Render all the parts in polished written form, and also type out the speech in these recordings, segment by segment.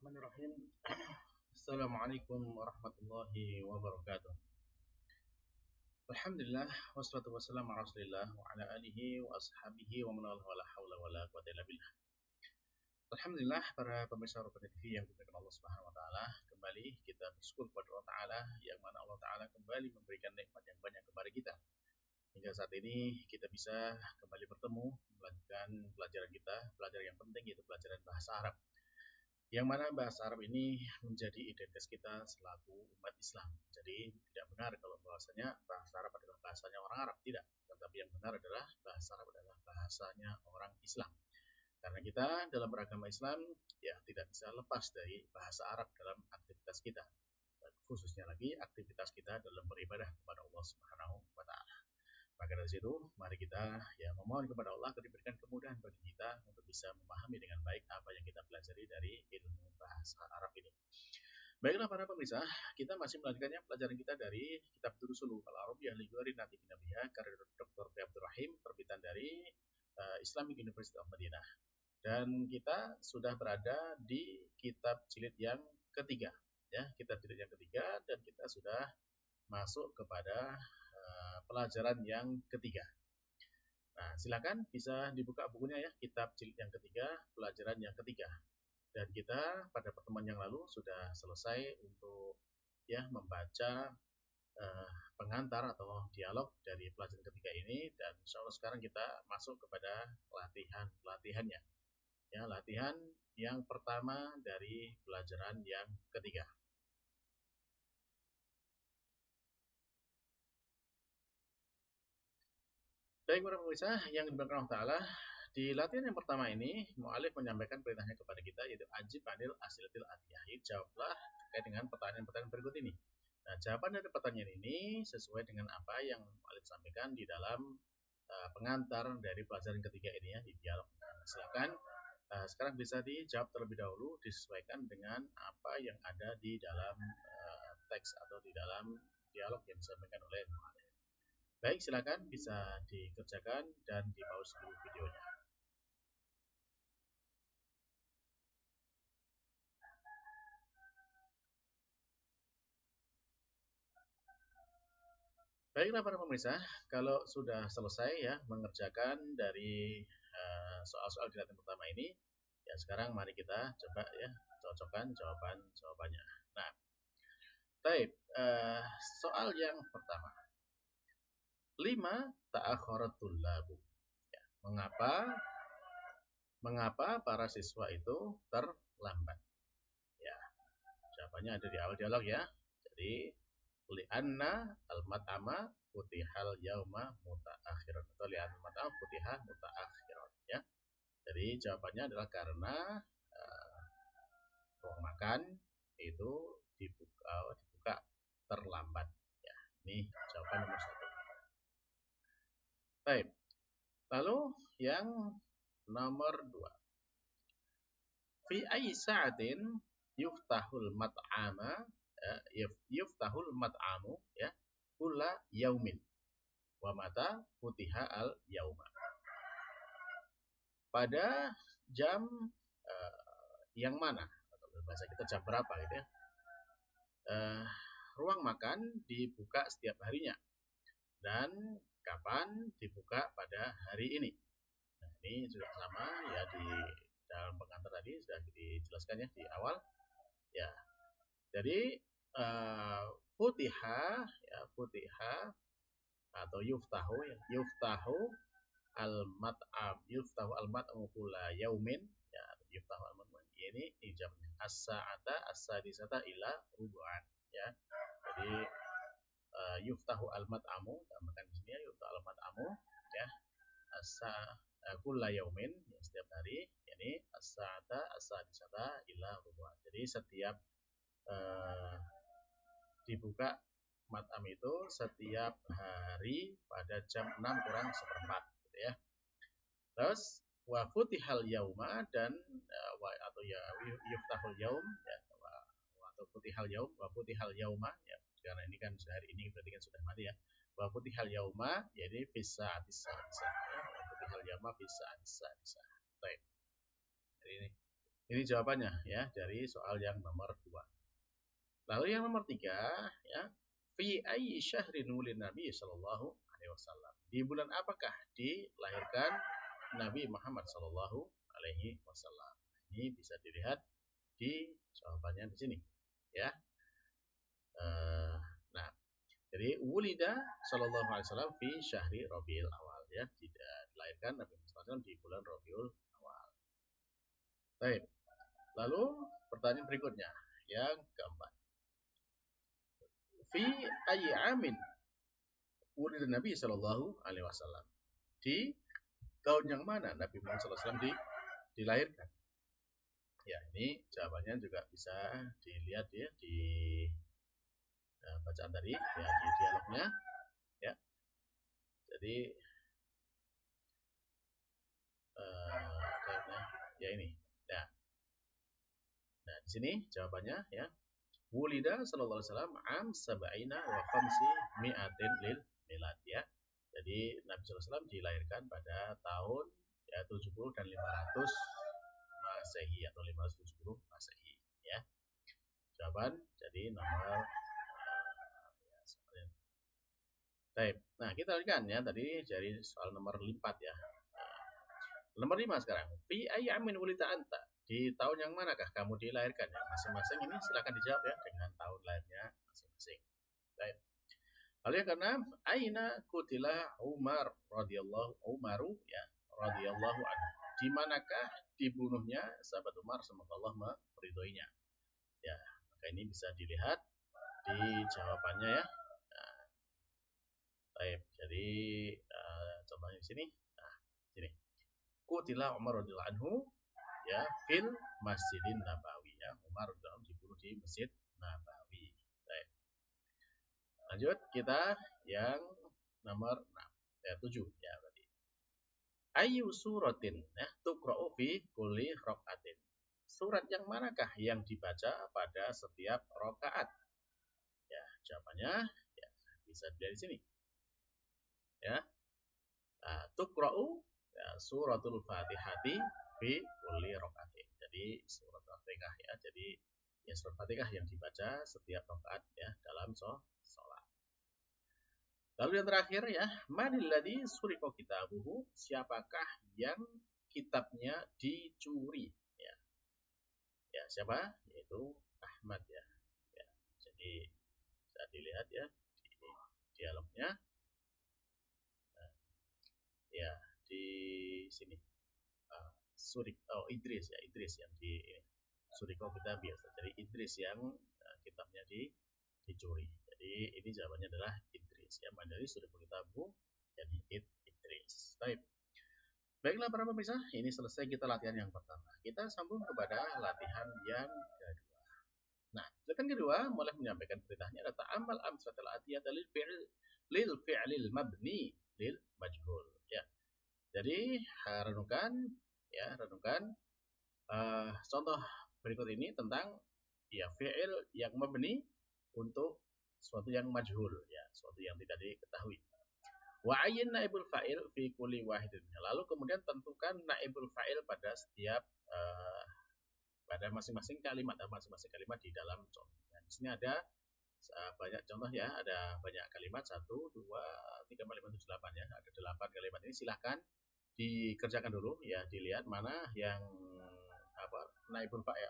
Bismillahirrahmanirrahim. Assalamualaikum warahmatullahi wabarakatuh. Alhamdulillah wassalatu wassalamu ala Rasulillah wa ala alihi wa ashabihi wa man wala haula wala quwwata illa billah. Alhamdulillah para pemirsa Robbani TV yang dimuliakan Allah Subhanahu wa taala, kembali kita bersyukur kepada Allah taala yang mana Allah taala kembali memberikan nikmat yang banyak kepada kita. Hingga saat ini kita bisa kembali bertemu melanjutkan pelajaran kita, pelajaran yang penting yaitu pelajaran bahasa Arab. Yang mana bahasa Arab ini menjadi identitas kita selaku umat Islam. Jadi tidak benar kalau bahasanya bahasa Arab adalah bahasanya orang Arab, tidak. Tetapi yang benar adalah bahasa Arab adalah bahasanya orang Islam. Karena kita dalam beragama Islam ya tidak bisa lepas dari bahasa Arab dalam aktivitas kita. Dan khususnya lagi aktivitas kita dalam beribadah kepada Allah Subhanahu wa taala. Maka dari situ, mari kita memohon kepada Allah agar diberikan kemudahan bagi kita untuk bisa memahami dengan baik apa yang kita pelajari dari ilmu bahasa Arab ini. Baiklah para pemirsa, kita masih melanjutkannya pelajaran kita dari kitab Durusul Al-Arabiyyah li Ghairi Natiqin Biha karya Dr. Abdul Rahim, terbitan dari Islamic University of Madinah. Dan kita sudah berada di kitab jilid yang ketiga, ya, kitab jilid yang ketiga, dan kita sudah masuk kepada pelajaran yang ketiga. Nah, silakan bisa dibuka bukunya ya, kitab jilid yang ketiga, pelajaran yang ketiga. Dan kita pada pertemuan yang lalu sudah selesai untuk membaca pengantar atau dialog dari pelajaran ketiga ini, dan insya Allah sekarang kita masuk kepada latihannya. Ya, latihan yang pertama dari pelajaran yang ketiga. Baik para pemirsa yang dimuliakan Allah Ta'ala, di latihan yang pertama ini, mu'alif menyampaikan perintahnya kepada kita, yaitu ajib anil asilatil atiyah. Jawablah terkait dengan pertanyaan-pertanyaan berikut ini. Nah, jawaban dari pertanyaan ini sesuai dengan apa yang mu'alif sampaikan di dalam pengantar dari pelajaran ketiga ini ya, di dialog. Nah, silakan sekarang bisa dijawab terlebih dahulu, disesuaikan dengan apa yang ada di dalam teks atau di dalam dialog yang disampaikan oleh mu'alif. Baik, silakan bisa dikerjakan dan di-pause dulu videonya. Baiklah para pemirsa, kalau sudah selesai ya mengerjakan dari soal-soal di latihan pertama ini, ya sekarang mari kita coba ya cocokkan jawabannya. Nah, baik, soal yang pertama. 5 ta'akharatul labu. Ya, mengapa para siswa itu terlambat? Ya, jawabannya ada di awal dialog ya. Jadi li'anna al-mat'ama futihal yauma muta'akhiran atau li'anna al-mat'ama futihal muta'akhiran ya. Jadi jawabannya adalah karena ruang makan itu dibuka terlambat ya. Ini jawaban nomor 1. Baik. Lalu yang nomor 2. Fi ayyi sa'atin yuftahul mat'ama yuftahul mat'amu ya kulla yaumin wa mata futiha al yauma. Pada jam yang mana atau bahasa kita jam berapa gitu ya. Ruang makan dibuka setiap harinya dan kapan dibuka pada hari ini. Nah, ini sudah sama ya di dalam pengantar tadi sudah dijelaskan ya di awal. Ya. Jadi futiha atau yuftahu al-mat'am kulla yaumin ya, yuftahu al-mat'am ini jamnya as-sa'ata as-sadisata ila rubu'an ya. Jadi yuftahu al-mat'amu, tambahkan di sini ya, yuftahu al-mat'amu ya kulla yaumin ya, setiap hari, yani as-sa'ata as-sadisata ila rubu'an. Jadi setiap dibuka mat'am itu setiap hari pada jam 6 kurang seperempat gitu ya. Terus wa futihal yauma dan atau ya yuftahul yaum ya, atau futihal yaum wa futihal yauma ya, karena ini kan sudah hari ini berarti kan sudah mati ya. Wa futihal yauma jadi fis sa'atis sadisah ya, wa futihal yauma fis sa'atis sadisah. Baik. Jadi ini Ini jawabannya ya dari soal yang nomor 2. Lalu yang nomor 3 ya, fi ayyi syahrin wulid Nabi sallallahu alaihi wasallam. Di bulan apakah dilahirkan Nabi Muhammad sallallahu alaihi wasallam? Ini bisa dilihat di jawabannya di sini ya. Nah, jadi wulida sallallahu alaihi wasallam fi syahri Rabiul Awal ya, tidak dilahirkan Nabi Muhammad SAW di bulan Rabiul Awal. Baik. Lalu pertanyaan berikutnya yang keempat. Fi ayyi amin wulida Nabi sallallahu alaihi wasallam. Di tahun yang mana Nabi Muhammad SAW dilahirkan? Ya, ini jawabannya juga bisa dilihat ya di bacaan tadi ya, di dialognya ya. Jadi ya ini ya. Nah di sini jawabannya ya, wulida sallallahu alaihi wasallam am sab'ina wa khamsi mi'atin lil milad ya. Jadi Nabi SAW dilahirkan pada tahun ya 70 dan 500 Masehi atau 570 Masehi ya. Jawaban jadi nomor Baik. Nah, kita lihat ya tadi dari soal nomor 4 ya. Nomor 5 sekarang. Fi ayyamin wulida anta? Di tahun yang manakah kamu dilahirkan ya? Masing-masing ini silakan dijawab ya dengan tahun lahirnya masing-masing. Baik. Lalu yang keenam, aina kutila Umar Umaru ya radhiyallahu anhu. Di manakah dibunuhnya sahabat Umar, semoga Allah meridhoinya. Ya, maka ini bisa dilihat di jawabannya ya. Baik, jadi contohnya di sini. Nah, sini. Kutila Umar radhiyallahu anhu ya fil Masjidin Nabawi ya. Umar radhiyallahu dibunuh di Masjid Nabawi. Baik. Lanjut kita yang nomor 6 ya 7 ya berarti. Ayu suratin ya tuqra'u fi kulli rakaatin. Surat yang manakah yang dibaca pada setiap rakaat? Ya, jawabannya ya bisa dari sini. Ya. Tuqra'u ya, suratul Fatihati fi kulli rakaatin. Jadi surat Fatihah ya. Jadi ya surat Fatihah yang dibaca setiap rakaat ya dalam sholat. Lalu yang terakhir ya, manil ladzi suriqa kitabuhu? Siapakah yang kitabnya dicuri ya. Ya, siapa? Yaitu Ahmad ya. Ya. Jadi bisa dilihat ya di dialognya. Ya di sini Idris ya, Idris yang di Suriko kita biasa, jadi Idris yang kitabnya dicuri. Jadi ini jawabannya adalah Idris ya, dari Suriko kitabu jadi Idris. Baiklah para pemirsa, ini selesai kita latihan yang pertama. Kita sambung kepada latihan yang kedua. Nah, latihan kedua mulai menyampaikan perintahnya ada ta'amal amsalatul atiyah lil fi'lil mabni lil majhul ya. Jadi renungkan contoh berikut ini tentang ya fi'il yang mabni untuk sesuatu yang majhul ya, sesuatu yang tidak diketahui. Wa ayyin naibul fa'il fi kulli wahidin. Lalu kemudian tentukan naibul fa'il pada setiap pada masing-masing kalimat di dalam contohnya. Di sini ada banyak contoh ya, ada banyak kalimat 1 2 3 4 5 6 7 8 ya. Ada 8 kalimat ini, silahkan dikerjakan dulu ya, dilihat mana yang naibul fa'il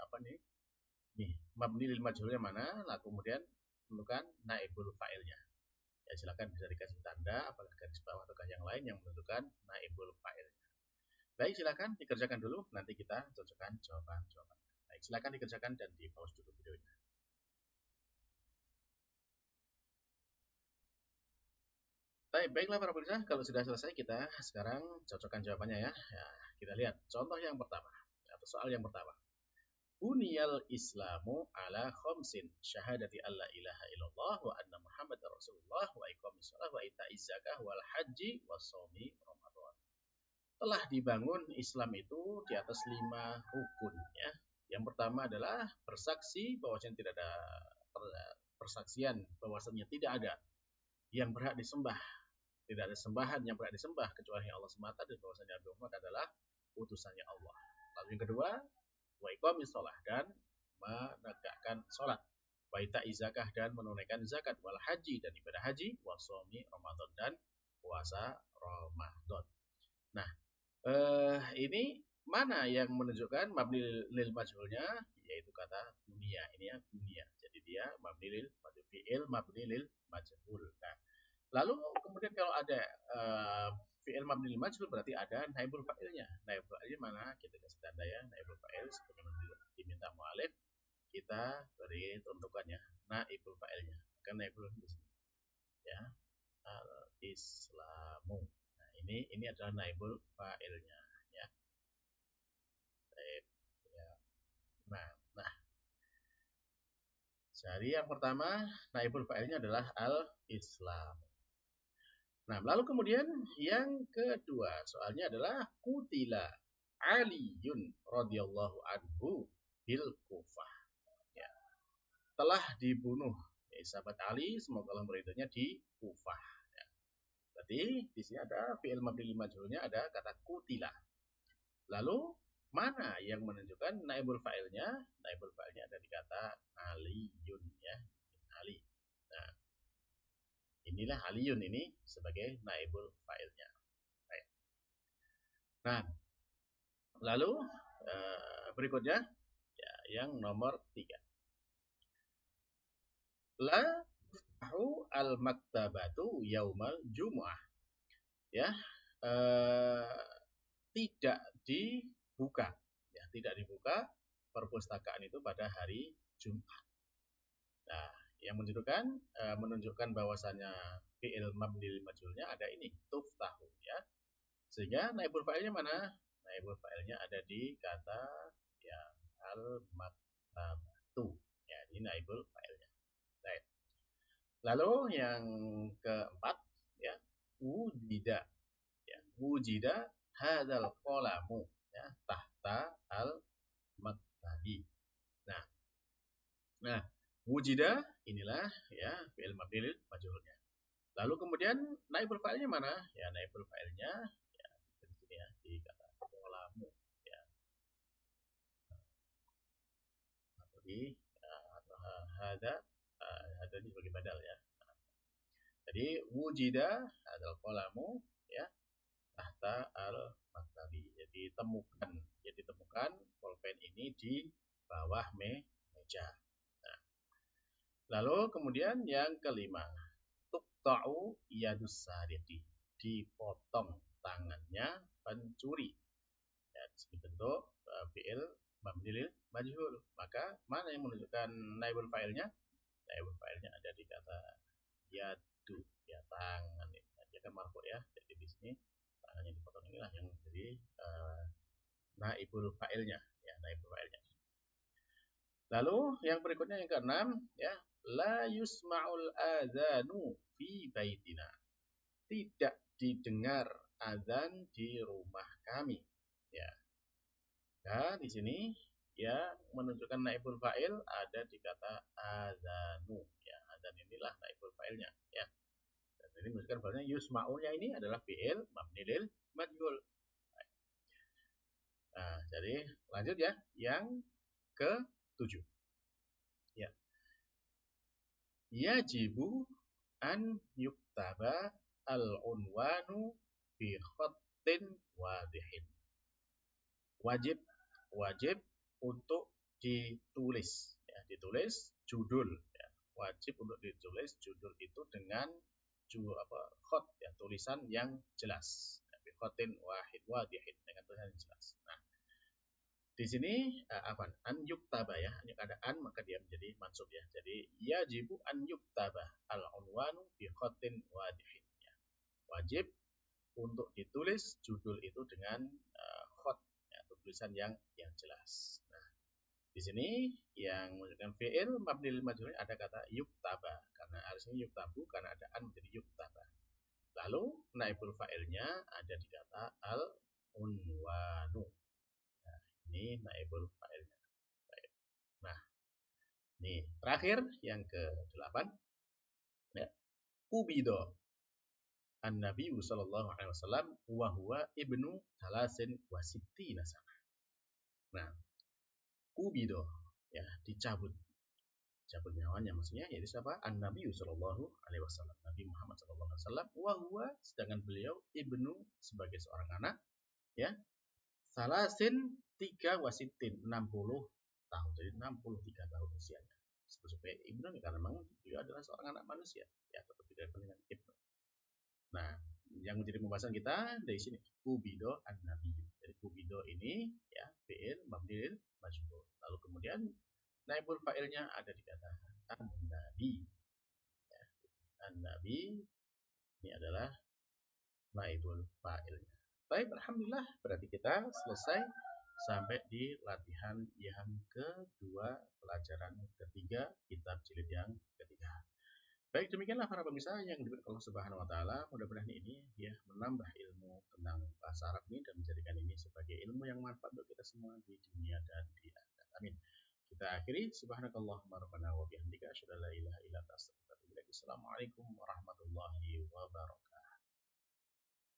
nih mabni lil majhulnya mana, lalu kemudian tentukan naibul fa'ilnya ya. Silakan bisa dikasih tanda apakah garis bawah atau yang lain yang menentukan naibul fa'ilnya. Baik, silakan dikerjakan dulu, nanti kita cocokkan jawaban-jawaban. Baik, silakan dikerjakan dan di pause dulu videonya. Baiklah para pemirsa, kalau sudah selesai kita sekarang cocokkan jawabannya ya. Kita lihat contoh yang pertama atau soal yang pertama. Buniyal Islamu ala khamsin syahadati alla ilaha illallah wa anna Muhammadar Rasulullah wa iqamis shalah wa ita'iz zakah wal haji was shaumi Ramadan. Telah dibangun Islam itu di atas 5 rukun ya. Yang pertama adalah bersaksi bahwasanya tidak ada persaksian bahwasanya tidak ada yang berhak disembah, tidak ada sembahan yang berhak disembah kecuali Allah semata, dan bahwasanya Nabi Muhammad adalah utusannya Allah. Lalu yang kedua, Wa iqamis shalah, dan menegakkan salat. Wa ita'i zakah, dan menunaikan zakat. Wal haji, dan ibadah haji. Wa shaumi Ramadan, dan puasa Ramadan. Nah, ini mana yang menunjukkan mabni lil majhulnya, yaitu kata dunia. Ini ya dunia. Jadi dia mabni lil majhul, fi'il mabni lil majhul. Nah, lalu kemudian kalau ada fi'il mabni lil majhul, berarti ada naibul fa'ilnya. Naibul fa'ilnya mana? Kita kasih tanda ya. Naibul fa'il sebagaimana diminta mu'alif, kita beri tentukannya. Naibul fa'ilnya. Kan naibul di sini. Ya. Al-Islamu. Nah, ini adalah naibul fa'ilnya. Ya. Baik. Ya. Nah. Jadi yang pertama, naibul fa'ilnya adalah al-Islam. Nah, lalu kemudian yang kedua, soalnya adalah kutila Aliyun radhiyallahu anhu bil Kufah. Ya. Telah dibunuh sahabat Ali, semoga Allah meridhoinya, di Kufah. Ya. Berarti di sini ada fi'il mabni lil majhulnya, ada kata kutila. Lalu mana yang menunjukkan naibul fa'ilnya? Naibul fa'ilnya ada di kata Aliyun, ya. Ali. Nah, inilah Aliyun ini sebagai naibul fa'ilnya. Baik. Nah, lalu berikutnya ya, yang nomor 3. La tuftahu al-maktabatu yaumal jumu'ah. Ya, tidak dibuka, ya, tidak dibuka perpustakaan itu pada hari Jumat. Nah, yang menunjukkan bahwasannya fi'il mabni lil majhulnya ada ini, tuftahu, ya. Sehingga naibul fa'ilnya mana? Naibul fa'ilnya ada di kata ya al-maktabatu. Ya, ini naibul fa'ilnya. Baik. Lalu yang keempat, ya, wujida. Ya, wujida hadzal qalamu, ya, tahta al-maktabi. Nah, wujida inilah ya fi'il mabni lil majhulnya. Lalu kemudian naibul fa'ilnya mana? Ya, naibul fa'ilnya ya di sini ya, di kata qalamu, ya. Atau di atau hada ini sebagai badal, ya. Jadi wujida hadzal qalamu, ya, tahta al-maktabi. Jadi ditemukan pulpen ini di bawah meja. Nah, lalu kemudian yang kelima, tuqta'u yadus sariqi, dipotong tangannya pencuri. Ya, disebut bentuk fi'il mabni lil majhul. Maka mana yang menunjukkan naibul fa'ilnya? Naibul fa'ilnya ada di kata yadu, ya, tangan. Dia kan marfu, ya. Jadi di sini tangannya dipotong, inilah yang jadi naibul fa'ilnya, ya, naibul fa'ilnya. Lalu yang berikutnya yang keenam, ya, la yusma'ul adzanu fi baitina. Tidak didengar azan di rumah kami, ya. Nah, di sini ya menunjukkan naibul fa'il ada di kata adzanu, ya. Adzan inilah naibul fa'ilnya, ya. Dan ini menunjukkan bahwa yusma'ulnya ini adalah fi'il mabni lil majhul. Nah, jadi lanjut ya, yang ke-7. Ya. Yajibu an yuktaba al-unwanu bi khattin wadihin. Wajib untuk ditulis, ya, ditulis judul, ya. Wajib untuk ditulis judul itu dengan khat, ya, tulisan yang jelas, ya, bi khattin wadihin, dengan tulisan yang jelas. Nah, di sini an yuktaba, ya, hanya ada an maka dia menjadi mansub, ya. Jadi yajibu an yuktaba al-unwanu bi khattin wadihin, ya. Wajib untuk ditulis judul itu dengan khat, ya, tulisan yang jelas. Nah, di sini yang menunjukkan fi'il mabni lil majhul ada kata yuktaba, karena harusnya yuktabu karena ada an menjadi yuktaba. Lalu naibul fa'ilnya ada di kata al-unwanu. Ini naibul fa'ilnya. Nah, ini terakhir yang ke-8, ya, ubido an-nabi sallallahu alaihi wasallam wa huwa ibnu 63 sana. Nah, Kubido, ya, dicabut nyawanya, maksudnya yaitu siapa? An-Nabi sallallahu alaihi wasallam, Nabi Muhammad sallallahu alaihi wasallam, wa huwa, sedangkan beliau ibnu, sebagai seorang anak, ya, salasin 63 tahun, jadi 63 tahun usianya. Sebagai ibnu karena memang beliau adalah seorang anak manusia, ya, tetap tidak dengan ibnu. Nah, yang menjadi pembahasan kita dari sini kubido an-nabi. Jadi kubido ini, ya, fi'il mabni majhul. Lalu kemudian naibul fa'ilnya ada di kata an-nabi. Ya, an-nabi ini adalah naibul fa'ilnya. Baik, alhamdulillah, berarti kita selesai sampai di latihan yang kedua, pelajaran ketiga, kitab jilid yang ketiga. Baik, demikianlah para pemirsa yang diberkahi Allah Subhanahu wa taala. Mudah-mudahan ini, ya, menambah ilmu tentang bahasa Arab ini dan menjadikan ini sebagai ilmu yang manfaat untuk kita semua di dunia dan di akhirat. Amin. Kita akhiri, subhanakallahumma rabbana wa bihamdika asyhadu an la ilaha illa anta astaghfiruka wa atubu ilaik. Assalamualaikum warahmatullahi wabarakatuh.